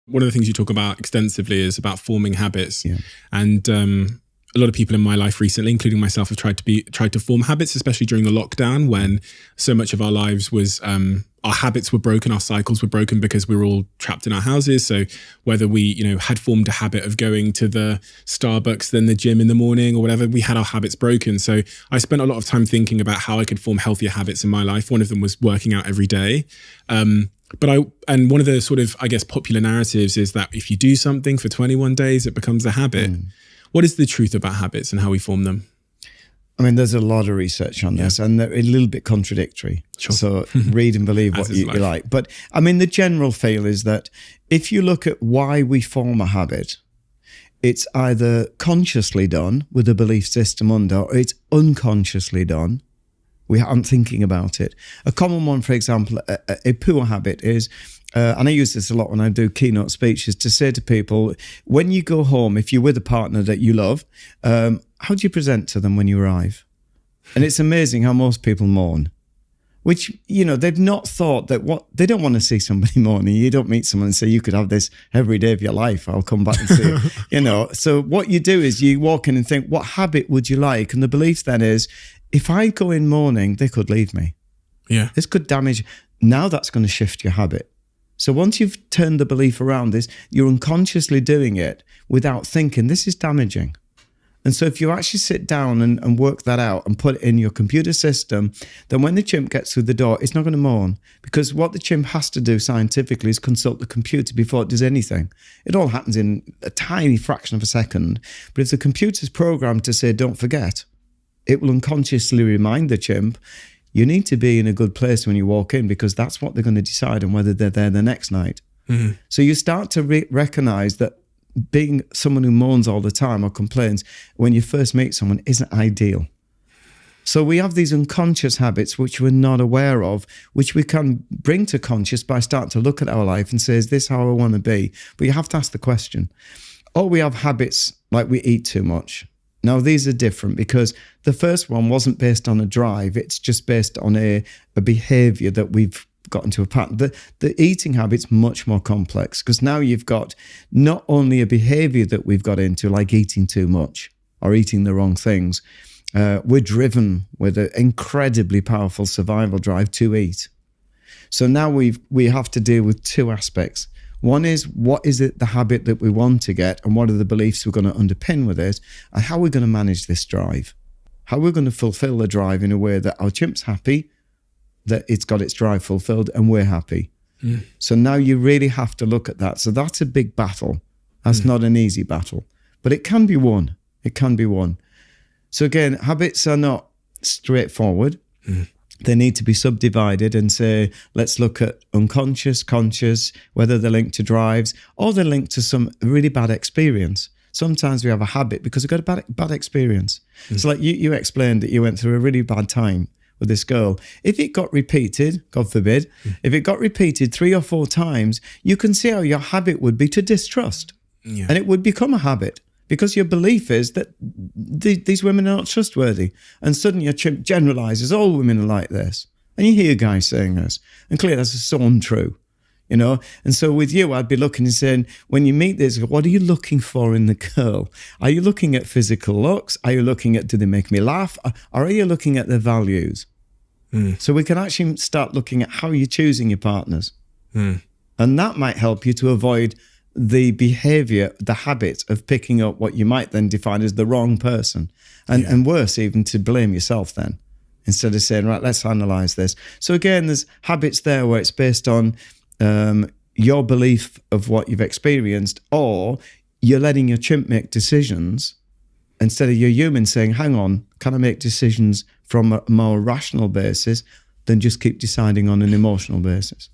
One of the things you talk about extensively is about forming habits. Yeah. And a lot of people in my life recently, including myself, have tried to form habits, especially during the lockdown when so much of our lives was our habits were broken, our cycles were broken because we were all trapped in our houses. So whether we, had formed a habit of going to the Starbucks, then the gym in the morning or whatever, we had our habits broken. So I spent a lot of time thinking about how I could form healthier habits in my life. One of them was working out every day. And one of the sort of, I guess, popular narratives is that if you do something for 21 days, it becomes a habit. What is the truth about habits and how we form them? I mean, there's a lot of research on this and they're a little bit contradictory. Sure. So read and believe what you like. But I mean, the general feel is that if you look at why we form a habit, it's either consciously done with a belief system under, or it's unconsciously done. We aren't thinking about it. A common one, for example, a poor habit is, and I use this a lot when I do keynote speeches, to say to people, when you go home, if you're with a partner that you love, how do you present to them when you arrive? And it's amazing how most people mourn, which, they've not thought that they don't want to see somebody mourning. You don't meet someone and say, you could have this every day of your life. I'll come back and see you. So what you do is you walk in and think, what habit would you like? And the belief then is, if I go in mourning, they could leave me. Yeah. This could damage. Now that's going to shift your habit. So once you've turned the belief around this, you're unconsciously doing it without thinking, this is damaging. And so if you actually sit down and work that out and put it in your computer system, then when the chimp gets through the door, it's not going to mourn. Because what the chimp has to do scientifically is consult the computer before it does anything. It all happens in a tiny fraction of a second. But if the computer's programmed to say, don't forget, it will unconsciously remind the chimp, you need to be in a good place when you walk in, because that's what they're going to decide on whether they're there the next night. Mm-hmm. So you start to recognize that being someone who moans all the time or complains when you first meet someone isn't ideal. So we have these unconscious habits which we're not aware of, which we can bring to conscious by starting to look at our life and say, is this how I want to be? But you have to ask the question. Or we have habits like we eat too much. Now, these are different because the first one wasn't based on a drive. It's just based on a behavior that we've got into a pattern. The eating habit's much more complex because now you've got not only a behavior that we've got into, like eating too much or eating the wrong things. We're driven with an incredibly powerful survival drive to eat. So now we have to deal with two aspects. One is, what is it, the habit that we want to get, and what are the beliefs we're going to underpin with it, and how we're going to manage this drive. How we're going to fulfill the drive in a way that our chimp's happy, that it's got its drive fulfilled, and we're happy. Mm. So now you really have to look at that. So that's a big battle. That's not an easy battle, but it can be won. It can be won. So again, habits are not straightforward. Mm. They need to be subdivided and say, let's look at unconscious, conscious, whether they're linked to drives or they're linked to some really bad experience. Sometimes we have a habit because we've got a bad experience. Mm. So like you explained that you went through a really bad time with this girl. If it got repeated, God forbid, if it got repeated 3 or 4 times, you can see how your habit would be to distrust. Yeah. And it would become a habit. Because your belief is that these women are not trustworthy. And suddenly your chimp generalizes, all women are like this. And you hear guys saying this. And clearly that's so untrue, you know. And so with you, I'd be looking and saying, when you meet this, what are you looking for in the girl? Are you looking at physical looks? Are you looking at, do they make me laugh? Or are you looking at their values? Mm. So we can actually start looking at how you're choosing your partners. Mm. And that might help you to avoid the behavior, the habit of picking up what you might then define as the wrong person. And worse, even to blame yourself then, instead of saying, right, let's analyze this. So again, there's habits there where it's based on your belief of what you've experienced, or you're letting your chimp make decisions instead of your human saying, hang on, can I make decisions from a more rational basis than just keep deciding on an emotional basis?